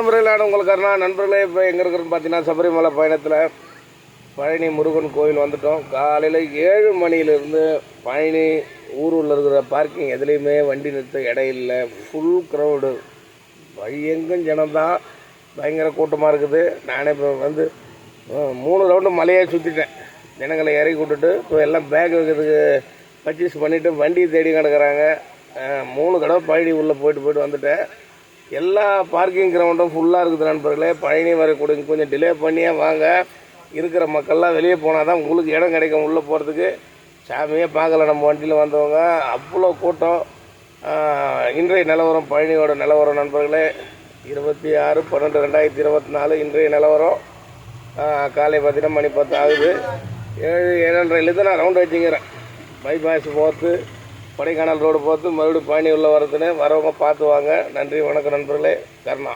நண்பர்களான உங்களுக்கு கருணா நண்பர்களே. இப்போ எங்கே இருக்கிறோன்னு பார்த்தீங்கன்னா சபரிமலை பயணத்தில் பழனி முருகன் கோயில் வந்துட்டோம். காலையில் 7 மணியிலேருந்து பழனி ஊரில் இருக்கிற பார்க்கிங் எதுலேயுமே வண்டி நிறுத்த இடம் இல்லை. ஃபுல் க்ரௌடு, வழி எங்கும் ஜனம்தான், பயங்கர கூட்டமாக இருக்குது. நானே இப்போ வந்து 3 ரவுண்டு மலையே சுற்றிட்டேன். ஜனங்களை இறக்கி விட்டுட்டு இப்போ எல்லாம் பேக் வைக்கிறதுக்கு பர்ச்சேஸ் பண்ணிவிட்டு வண்டியை தேடி கிடக்கிறாங்க. 3 தடவை பழனி உள்ளே போயிட்டு வந்துட்டேன். எல்லா பார்க்கிங் கிரவுண்டும் ஃபுல்லாக இருக்குது நண்பர்களே. பழனி வரக்கூடிய கொஞ்சம் டிலே பண்ணியே வாங்க. இருக்கிற மக்கள்லாம் வெளியே போனால் தான் உங்களுக்கு இடம் கிடைக்கும் உள்ளே போகிறதுக்கு. சாமியே பார்க்கல நம்ம வண்டியில் வந்தவங்க, அவ்வளோ கூட்டம். இன்றைய நிலவரம், பழனியோட நிலவரம் நண்பர்களே, 26/12/2024 இன்றைய நிலவரம். காலை பார்த்தீங்கன்னா மணி 10 ஆகுது. 7:30 நான் ரவுண்டு வச்சுக்கிறேன். பைபாஸ் போத்து, கொடைக்கானல் ரோடு போத்து மறுபடியும் பழனி உள்ள வரதுன்னு வரவங்க பார்த்து வாங்க. நன்றி, வணக்கம் நண்பர்களே. கருணா.